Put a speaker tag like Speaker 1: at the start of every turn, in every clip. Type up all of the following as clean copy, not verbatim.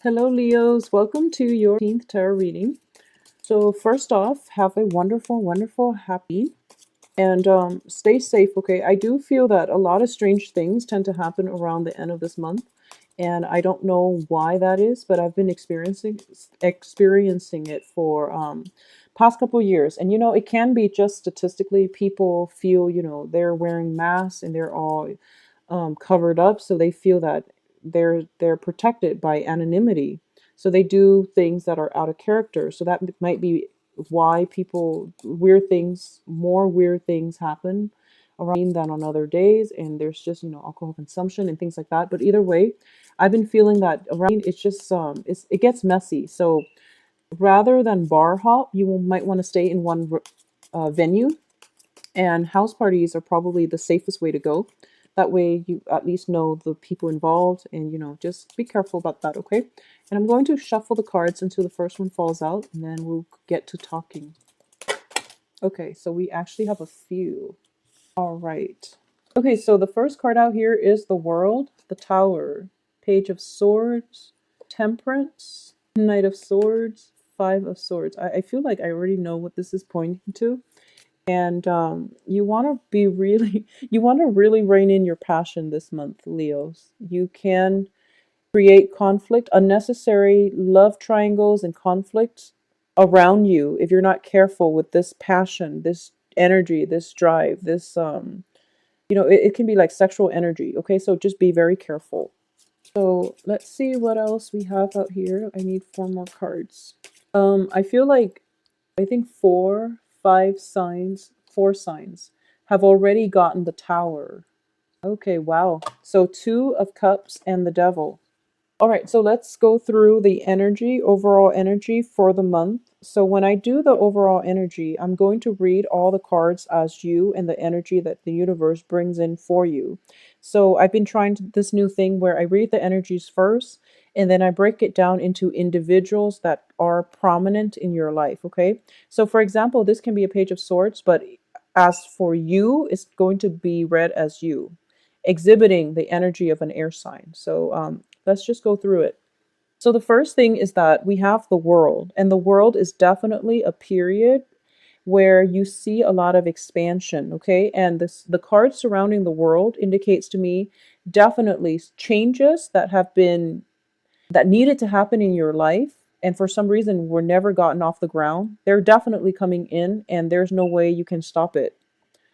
Speaker 1: Hello, Leos. Welcome to your 15th tarot reading. So, first off, have a wonderful, wonderful, happy, and stay safe, okay? I do feel that a lot of strange things tend to happen around the end of this month, and I don't know why that is, but I've been experiencing it for past couple years. And it can be just statistically people feel, they're wearing masks and they're all covered up, so they feel that they're protected by anonymity. So they do things that are out of character. So that might be why people more weird things happen around than on other days, and there's just alcohol consumption and things like that. But either way, I've been feeling that around it's just it gets messy. So rather than bar hop, you might want to stay in one venue, and house parties are probably the safest way to go. That way you at least know the people involved, and just be careful about that, okay? And I'm going to shuffle the cards until the first one falls out, and then we'll get to talking. Okay, so we actually have a few. All right. Okay, so the first card out here is the World, the Tower, Page of Swords, Temperance, Knight of Swords, Five of Swords. I feel like I already know what this is pointing to. And you want to be really, you want to really rein in your passion this month, Leos. You can create conflict, unnecessary love triangles and conflicts around you if you're not careful with this passion, this energy, this drive, this it can be like sexual energy. Okay, so just be very careful. So let's see what else we have out here. I need four more cards. I feel like I think four signs have already gotten the Tower. Okay, wow. So Two of Cups and the Devil. All right, so let's go through the overall energy for the month. So when I do the overall energy, I'm going to read all the cards as you and the energy that the universe brings in for you. So I've been trying this new thing where I read the energies first, and then I break it down into individuals that are prominent in your life, okay? So for example, this can be a Page of Swords, but as for you, it's going to be read as you, exhibiting the energy of an air sign. So let's just go through it. So the first thing is that we have the World, and the World is definitely a period where you see a lot of expansion, okay? And the card surrounding the World indicates to me definitely changes that needed to happen in your life, and for some reason were never gotten off the ground. They're definitely coming in, and there's no way you can stop it.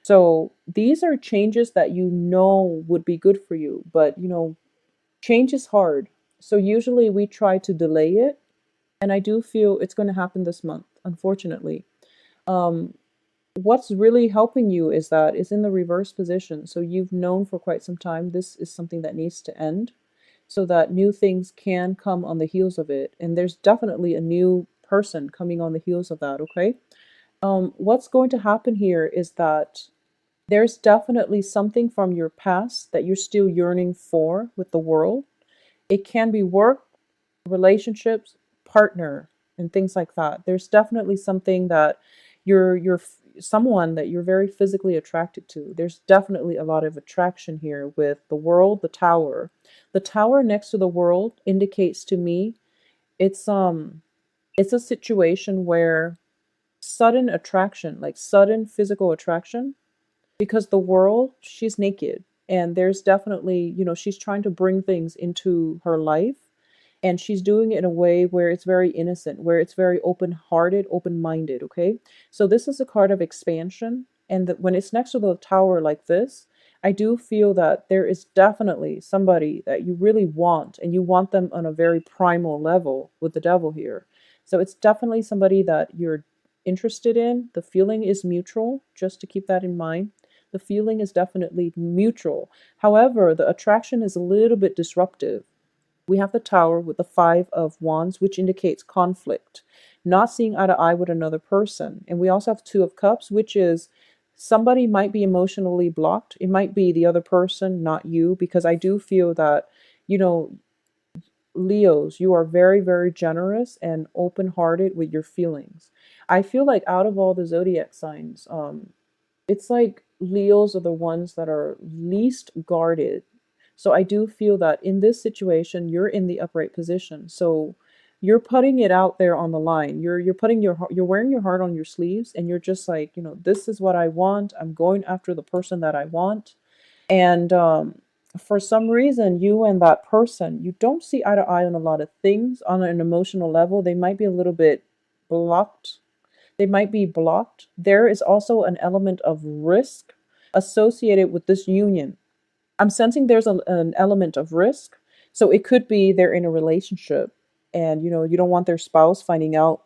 Speaker 1: So these are changes that would be good for you, but change is hard. So usually we try to delay it, and I do feel it's going to happen this month, unfortunately. Um, what's really helping you is that it's in the reverse position. So you've known for quite some time this is something that needs to end, so that new things can come on the heels of it. And there's definitely a new person coming on the heels of that, okay? What's going to happen here is that there's definitely something from your past that you're still yearning for with the World. It can be work, relationships, partner, and things like that. There's definitely something that you're someone that you're very physically attracted to. There's definitely a lot of attraction here with the World, the Tower. The Tower next to the World indicates to me it's a situation where sudden attraction, like sudden physical attraction, because the World, she's naked, and there's definitely, she's trying to bring things into her life, and she's doing it in a way where it's very innocent, where it's very open-hearted, open-minded, okay? So this is a card of expansion, and that when it's next to the Tower like this, I do feel that there is definitely somebody that you really want, and you want them on a very primal level with the Devil here. So it's definitely somebody that you're interested in. The feeling is mutual, just to keep that in mind. The feeling is definitely mutual. However, the attraction is a little bit disruptive. We have the Tower with the Five of Wands, which indicates conflict, not seeing eye to eye with another person. And we also have Two of Cups, which is somebody might be emotionally blocked. It might be the other person, not you, because I do feel that, you know, Leos, you are very, very generous and open hearted with your feelings. I feel like out of all the zodiac signs, it's like Leos are the ones that are least guarded. So I do feel that in this situation, you're in the upright position. So you're putting it out there on the line. You're putting you're wearing your heart on your sleeves, and you're just like, this is what I want. I'm going after the person that I want. And for some reason, you and that person, you don't see eye to eye on a lot of things on an emotional level. They might be a little bit blocked. They might be blocked. There is also an element of risk associated with this union. I'm sensing there's an element of risk. So it could be they're in a relationship and you don't want their spouse finding out.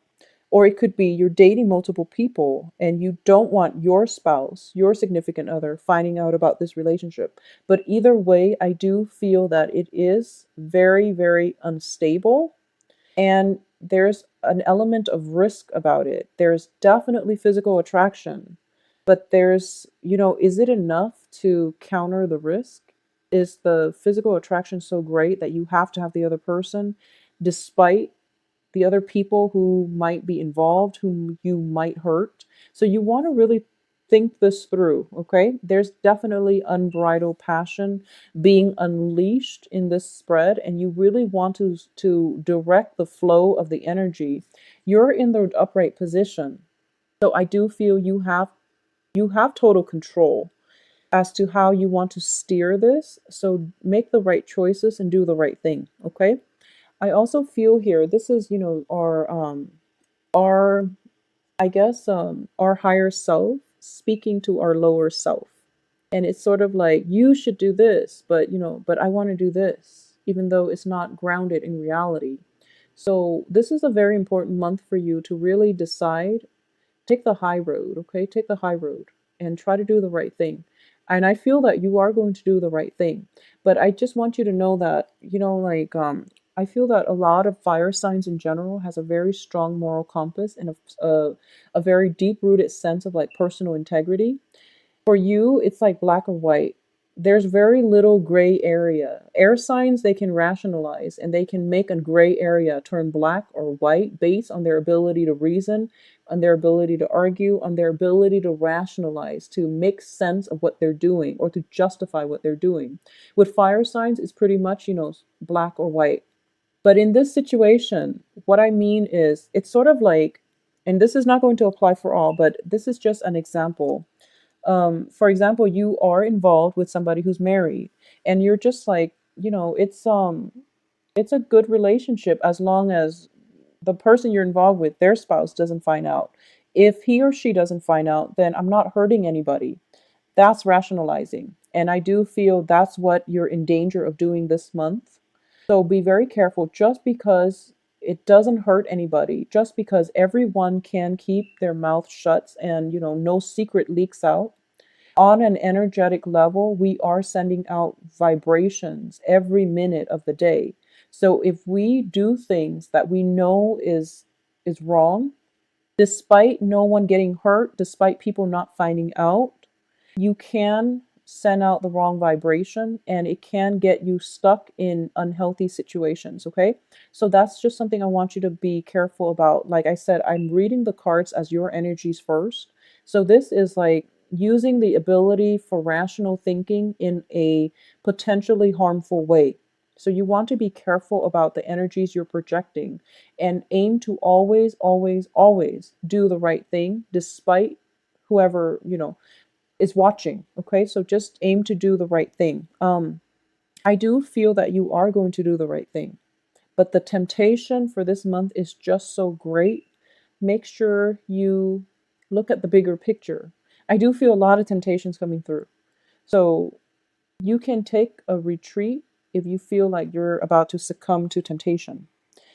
Speaker 1: Or it could be you're dating multiple people and you don't want your spouse, your significant other, finding out about this relationship. But either way, I do feel that it is very, very unstable, and there's an element of risk about it. There's definitely physical attraction, but is it enough to counter the risk? Is the physical attraction so great that you have to have the other person, despite the other people who might be involved, whom you might hurt? So you want to really think this through, okay? There's definitely unbridled passion being unleashed in this spread, and you really want to direct the flow of the energy. You're in the upright position. So I do feel you have total control as to how you want to steer this. So make the right choices and do the right thing, okay? I also feel here this is, our I guess our higher self speaking to our lower self. And it's sort of like you should do this, but I want to do this, even though it's not grounded in reality. So this is a very important month for you to really decide. Take the high road, okay? Take the high road and try to do the right thing. And I feel that you are going to do the right thing. But I just want you to know that, I feel that a lot of fire signs in general has a very strong moral compass and a very deep rooted sense of like personal integrity. For you, it's like black or white. There's very little gray area. Air signs, they can rationalize and they can make a gray area turn black or white based on their ability to reason, on their ability to argue, on their ability to rationalize, to make sense of what they're doing or to justify what they're doing. With fire signs, it's pretty much, black or white. But in this situation, what I mean is it's sort of like, and this is not going to apply for all, but this is just an example. For example, you are involved with somebody who's married, and you're just like, it's a good relationship as long as the person you're involved with, their spouse, doesn't find out. If he or she doesn't find out, then I'm not hurting anybody. That's rationalizing. And I do feel that's what you're in danger of doing this month. So be very careful. Just because it doesn't hurt anybody, just because everyone can keep their mouth shut and, no secret leaks out, on an energetic level, we are sending out vibrations every minute of the day. So if we do things that we know is wrong, despite no one getting hurt, despite people not finding out, you can send out the wrong vibration and it can get you stuck in unhealthy situations, okay? So that's just something I want you to be careful about. Like I said, I'm reading the cards as your energies first. So this is like using the ability for rational thinking in a potentially harmful way. So you want to be careful about the energies you're projecting and aim to always, always, always do the right thing despite whoever, is watching. Okay, so just aim to do the right thing. I do feel that you are going to do the right thing, but the temptation for this month is just so great. Make sure you look at the bigger picture. I do feel a lot of temptations coming through. So you can take a retreat if you feel like you're about to succumb to temptation.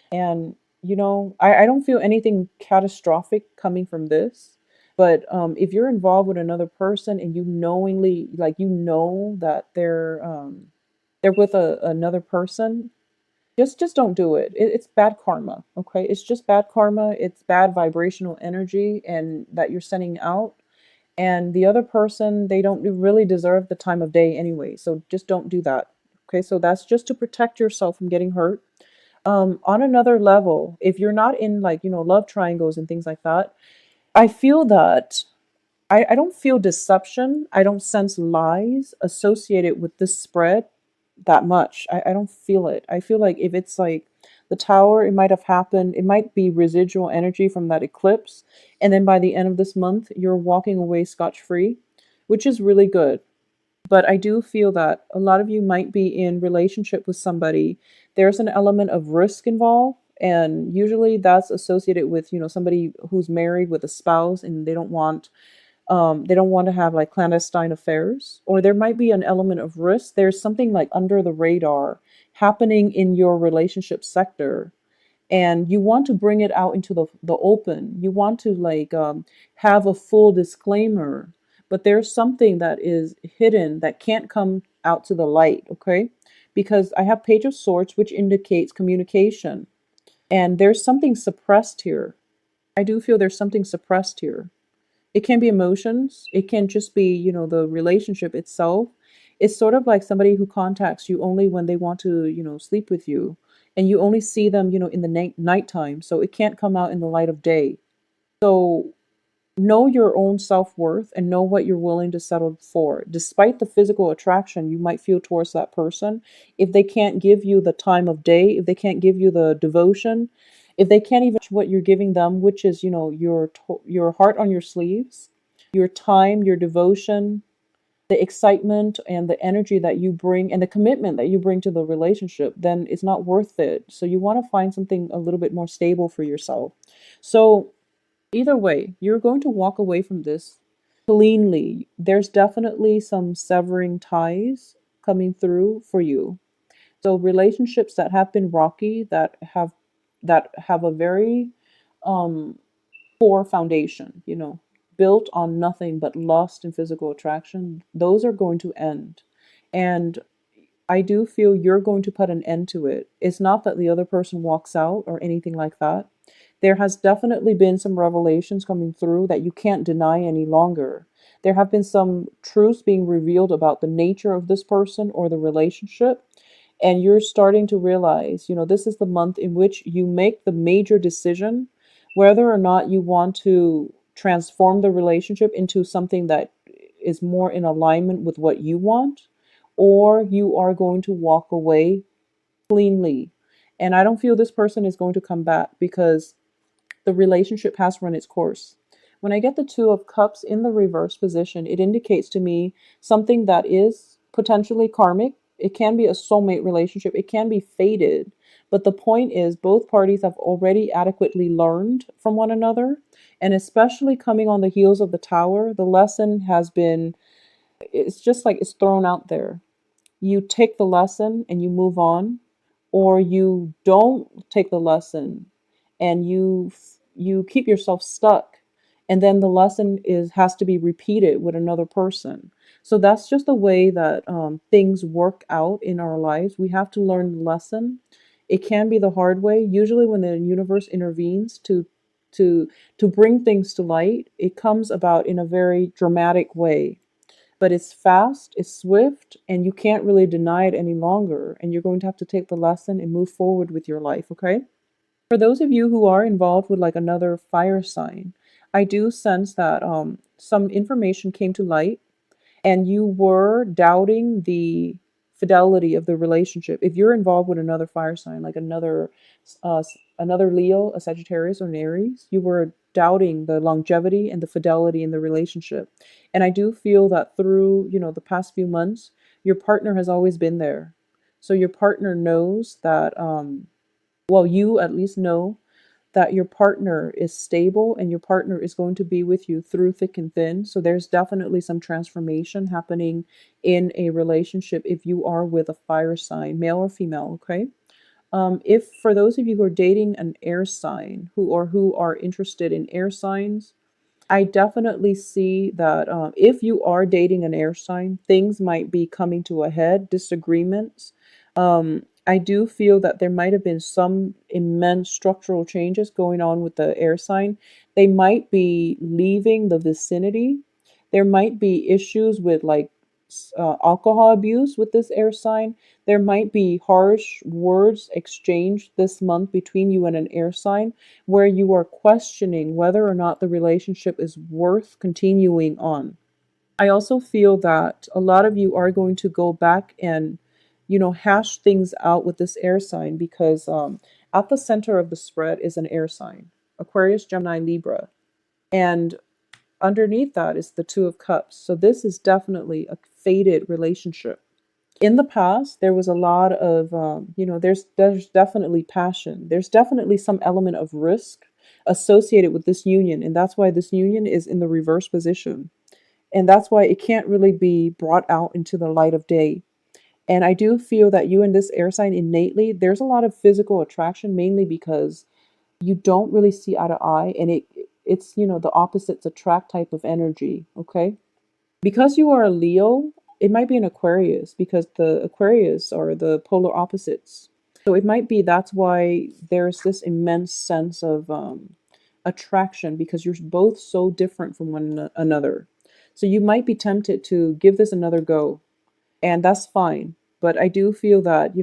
Speaker 1: And, I don't feel anything catastrophic coming from this. But if you're involved with another person and you knowingly, like, that they're with another person, just don't do it. It's bad karma, okay? It's just bad karma. It's bad vibrational energy and that you're sending out. And the other person, they don't really deserve the time of day anyway. So just don't do that. Okay, so that's just to protect yourself from getting hurt. On another level, if you're not in like, love triangles and things like that, I feel that I don't feel deception. I don't sense lies associated with this spread. that much. I don't feel it. I feel like if it's like the tower, it might have happened, it might be residual energy from that eclipse. And then by the end of this month, you're walking away scotch free, which is really good. But I do feel that a lot of you might be in relationship with somebody. There's an element of risk involved. And usually that's associated with, somebody who's married with a spouse and they don't want to have like clandestine affairs, or there might be an element of risk. There's something like under the radar happening in your relationship sector, and you want to bring it out into the open. You want to like have a full disclaimer, but there's something that is hidden that can't come out to the light, okay? Because I have Page of Swords, which indicates communication, and there's something suppressed here. I do feel there's something suppressed here. It can be emotions. It can just be, the relationship itself. It's sort of like somebody who contacts you only when they want to, sleep with you. And you only see them, in the nighttime. So it can't come out in the light of day. So know your own self-worth and know what you're willing to settle for. Despite the physical attraction you might feel towards that person, if they can't give you the time of day, if they can't give you the devotion, if they can't even what you're giving them, which is, your heart on your sleeves, your time, your devotion, the excitement and the energy that you bring and the commitment that you bring to the relationship, then it's not worth it. So you want to find something a little bit more stable for yourself. So either way, you're going to walk away from this cleanly. There's definitely some severing ties coming through for you. So relationships that have been rocky, that have a very um poor foundation, built on nothing but lust and physical attraction, those are going to end. And I do feel you're going to put an end to it. It's not that the other person walks out or anything like that. There has definitely been some revelations coming through that you can't deny any longer. There have been some truths being revealed about the nature of this person or the relationship. And you're starting to realize, this is the month in which you make the major decision whether or not you want to transform the relationship into something that is more in alignment with what you want, or you are going to walk away cleanly. And I don't feel this person is going to come back because the relationship has run its course. When I get the Two of Cups in the reverse position, it indicates to me something that is potentially karmic. It can be a soulmate relationship, it can be fated. But the point is, both parties have already adequately learned from one another. And especially coming on the heels of the Tower, the lesson has been, it's just like it's thrown out there. You take the lesson and you move on, or you don't take the lesson and you keep yourself stuck, and then the lesson is has to be repeated with another person. So that's just the way that things work out in our lives. We have to learn the lesson. It can be the hard way. Usually when the universe intervenes to to bring things to light, it comes about in a very dramatic way, but it's fast, it's swift, and you can't really deny it any longer. And you're going to have to take the lesson and move forward with your life, okay? For those of you who are involved with like another fire sign, I do sense that some information came to light and you were doubting the fidelity of the relationship. If you're involved with another fire sign, like uh, another Leo, a Sagittarius, or an Aries, you were doubting the longevity and the fidelity in the relationship. And I do feel that through, the past few months, your partner has always been there. So your partner knows that, well, you at least know that your partner is stable and your partner is going to be with you through thick and thin. So there's definitely some transformation happening in a relationship if you are with a fire sign, male or female, okay? If for those of you who are dating an air sign who are interested in air signs, I definitely see that if you are dating an air sign, things might be coming to a head, disagreements. I do feel that there might have been some immense structural changes going on with the air sign. They might be leaving the vicinity. There might be issues with like alcohol abuse with this air sign. There might be harsh words exchanged this month between you and an air sign where you are questioning whether or not the relationship is worth continuing on. I also feel that a lot of you are going to go back and hash things out with this air sign because at the center of the spread is an air sign, Aquarius, Gemini, Libra. And underneath that is the Two of Cups. So this is definitely a fated relationship. In the past, there was a lot of, there's definitely passion. There's definitely some element of risk associated with this union. And that's why this union is in the reverse position. And that's why it can't really be brought out into the light of day. And I do feel that you and this air sign innately, there's a lot of physical attraction, mainly because you don't really see eye to eye. And it's, the opposites attract type of energy. Okay. Because you are a Leo, it might be an Aquarius because the Aquarius are the polar opposites. So it might be that's why there's this immense sense of attraction because you're both so different from one another. So you might be tempted to give this another go, and that's fine. But I do feel that,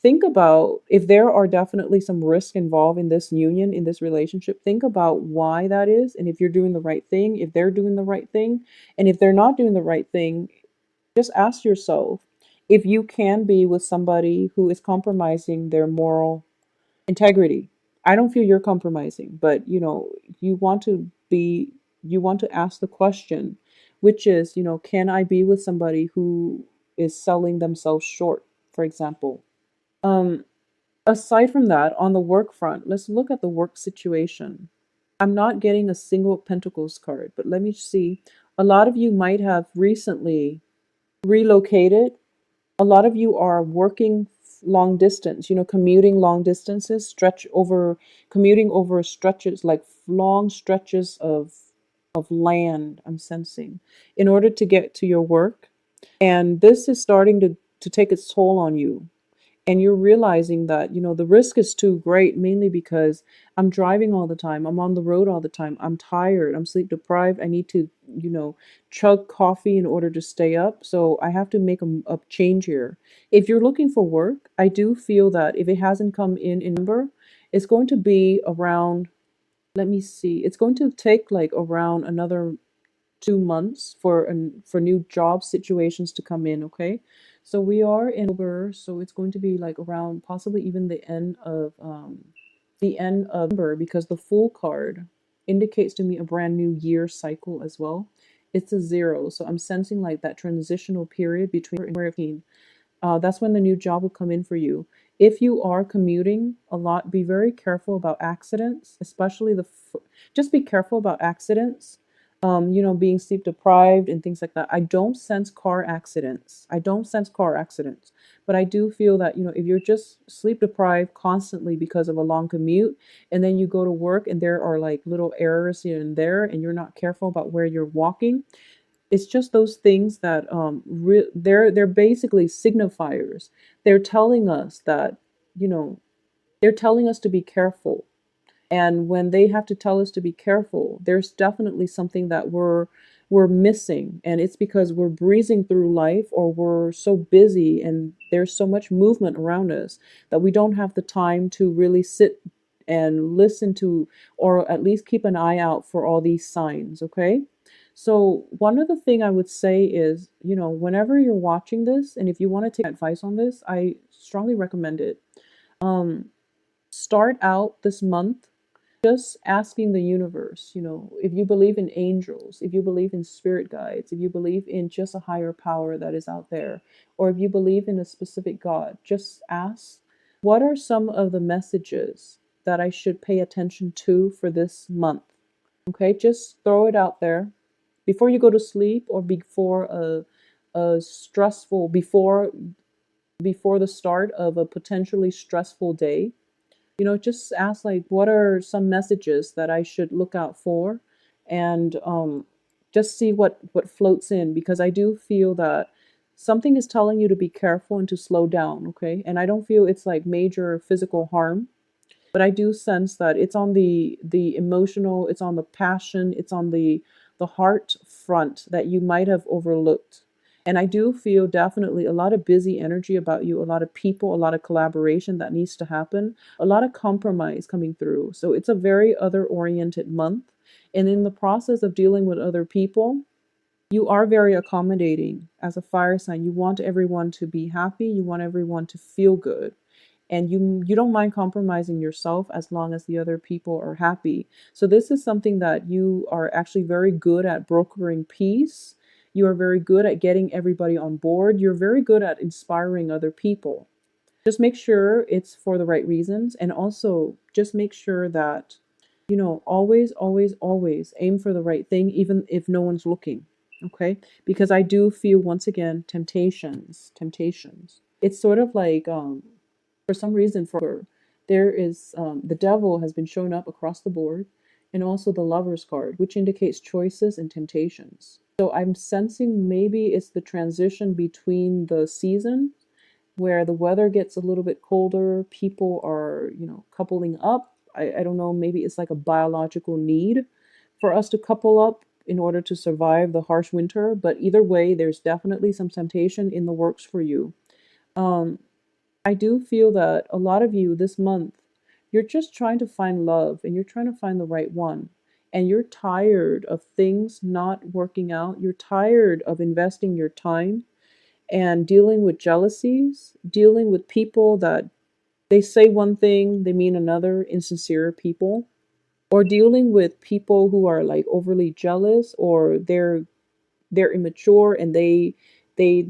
Speaker 1: think about if there are definitely some risk involved in this union, in this relationship, think about why that is. And if you're doing the right thing, if they're doing the right thing, and if they're not doing the right thing, just ask yourself if you can be with somebody who is compromising their moral integrity. I don't feel you're compromising, but you want to be, you want to ask the question, which is, can I be with somebody who is selling themselves short, for example? Um, Aside from that, on the work front, let's look at the work situation. I'm not getting a single Pentacles card, but let me see. A lot of you might have recently relocated. A lot of you are working long distance, commuting long distances, commuting over stretches, like long stretches of land, I'm sensing, in order to get to your work. And this is starting to take its toll on you, and you're realizing that the risk is too great, mainly because I'm driving all the time, I'm on the road all the time, I'm tired, I'm sleep deprived, I need to chug coffee in order to stay up, so I have to make a change here. If you're looking for work, I do feel that if it hasn't come in November, it's going to be around, let me see, it's going to take like around another 2 months for new job situations to come in. Okay, so we are in October, so it's going to be like around possibly even the end of November, because the Fool card indicates to me a brand new year cycle as well. It's a zero, so I'm sensing like that transitional period between that's when the new job will come in for you. If you are commuting a lot, be very careful about accidents, especially just be careful about accidents. Being sleep deprived and things like that. I don't sense car accidents. I don't sense car accidents. But I do feel that, if you're just sleep deprived constantly because of a long commute, and then you go to work and there are like little errors here and there, and you're not careful about where you're walking, it's just those things that they're basically signifiers. They're telling us that, you know, they're telling us to be careful. And when they have to tell us to be careful, there's definitely something that we're missing, and it's because we're breezing through life, or we're so busy and there's so much movement around us that we don't have the time to really sit and listen to, or at least keep an eye out for all these signs. Okay, so one other thing I would say is, whenever you're watching this, and if you want to take advice on this, I strongly recommend it. um Start out this month just asking the universe, if you believe in angels, if you believe in spirit guides, if you believe in just a higher power that is out there, or if you believe in a specific God, just ask, what are some of the messages that I should pay attention to for this month? Okay, just throw it out there before you go to sleep, or before a stressful, before the start of a potentially stressful day. Just ask, like, what are some messages that I should look out for, and just see what floats in, because I do feel that something is telling you to be careful and to slow down. Okay, and I don't feel it's like major physical harm, but I do sense that it's on the emotional, it's on the passion, it's on the heart front that you might have overlooked. And I do feel definitely a lot of busy energy about you, a lot of people, a lot of collaboration that needs to happen, a lot of compromise coming through. So it's a very other oriented month. And in the process of dealing with other people, You are very accommodating as a fire sign. You want everyone to be happy, you want everyone to feel good. And you don't mind compromising yourself as long as the other people are happy. So this is something that you are actually very good at, brokering peace. You are very good at getting everybody on board. You're very good at inspiring other people. Just make sure it's for the right reasons, and also just make sure that always, always, always aim for the right thing, even if no one's looking. Okay? Because I do feel, once again, temptations. It's sort of like, for some reason, for there is, the devil has been showing up across the board, and also the Lover's card, which indicates choices and temptations. So I'm sensing maybe it's the transition between the season where the weather gets a little bit colder, people are, coupling up. I don't know, maybe it's like a biological need for us to couple up in order to survive the harsh winter. But either way, there's definitely some temptation in the works for you. Um, I do feel that a lot of you this month, you're just trying to find love and you're trying to find the right one. And you're tired of things not working out. You're tired of investing your time and dealing with jealousies, dealing with people that they say one thing, they mean another, insincere people, or dealing with people who are like overly jealous, or they're immature, and they they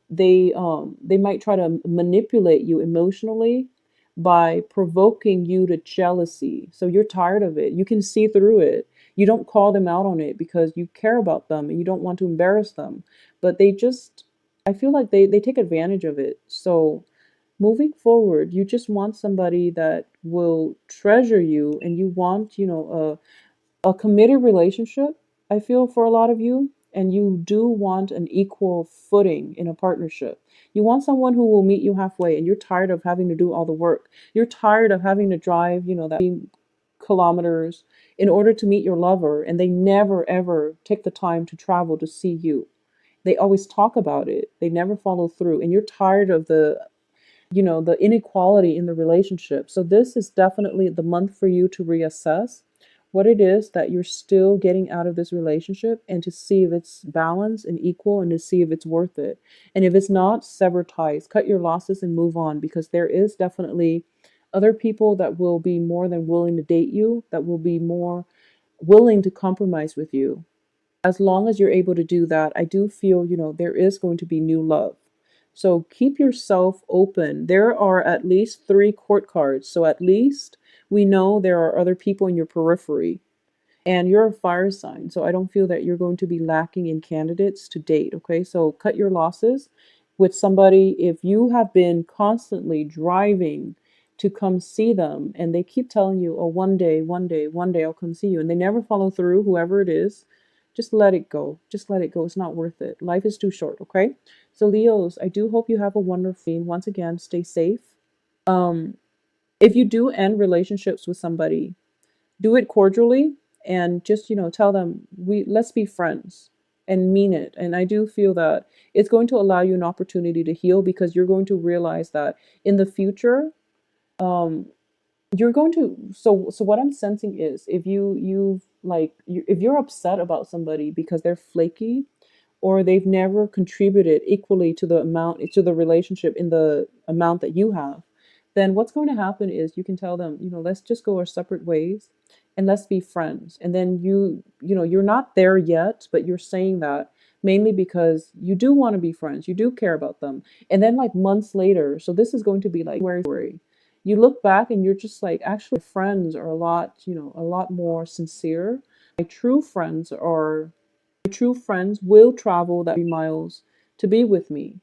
Speaker 1: they might try to manipulate you emotionally by provoking you to jealousy. So you're tired of it. You can see through it. You don't call them out on it because you care about them and you don't want to embarrass them. But they just, I feel like they take advantage of it. So moving forward, you just want somebody that will treasure you, and you want, a committed relationship, I feel, for a lot of you. And you do want an equal footing in a partnership. You want someone who will meet you halfway, and you're tired of having to do all the work. You're tired of having to drive, that kilometers in order to meet your lover, and they never ever take the time to travel to see you. They always talk about it. They never follow through. And you're tired of the inequality in the relationship. So this is definitely the month for you to reassess what it is that you're still getting out of this relationship, and to see if it's balanced and equal, and to see if it's worth it. And if it's not, sever ties, cut your losses and move on, because there is definitely other people that will be more than willing to date you, that will be more willing to compromise with you. As long as you're able to do that, I do feel, there is going to be new love. So keep yourself open. There are at least three court cards. So at least we know there are other people in your periphery. And you're a fire sign. So I don't feel that you're going to be lacking in candidates to date. Okay. So cut your losses with somebody. If you have been constantly driving to come see them, and they keep telling you, oh, one day, one day, one day I'll come see you, and they never follow through, whoever it is, just let it go. Just let it go. It's not worth it. Life is too short. Okay. So Leos, I do hope you have a wonderful, once again, stay safe. Um, if you do end relationships with somebody, do it cordially, and just, tell them, let's be friends, and mean it. And I do feel that it's going to allow you an opportunity to heal, because you're going to realize that in the future, um, you're going to, so what I'm sensing is, if if you're upset about somebody because they're flaky, or they've never contributed equally to the relationship in the amount that you have, then what's going to happen is, you can tell them, let's just go our separate ways, and let's be friends. And then you're not there yet, but you're saying that mainly because you do want to be friends, you do care about them. And then, like, months later, so this is going to be like February, you look back and you're just like, actually, friends are a lot more sincere. My true friends are My true friends will travel that 3 miles to be with me.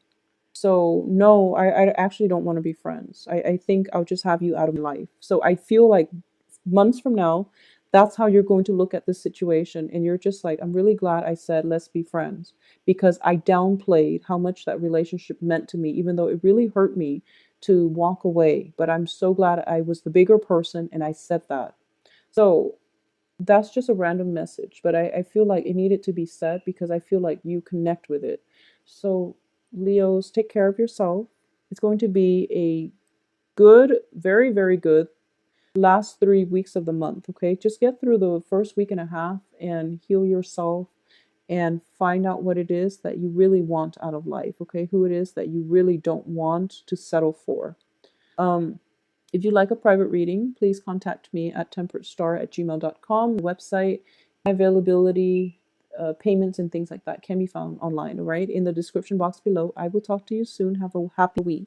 Speaker 1: So no, I actually don't want to be friends. I think I'll just have you out of my life. So I feel like months from now, that's how you're going to look at this situation. And you're just like, I'm really glad I said, let's be friends, because I downplayed how much that relationship meant to me, even though it really hurt me to walk away. But I'm so glad I was the bigger person and I said that. So that's just a random message, but I feel like it needed to be said, because I feel like you connect with it. So, Leos, take care of yourself. It's going to be a good, very, very good last 3 weeks of the month. Okay, just get through the first week and a half and heal yourself, and find out what it is that you really want out of life, okay? Who it is that you really don't want to settle for. If you'd like a private reading, please contact me at temperatestar@gmail.com. The website, availability, payments, and things like that can be found online, all right? In the description box below. I will talk to you soon. Have a happy week.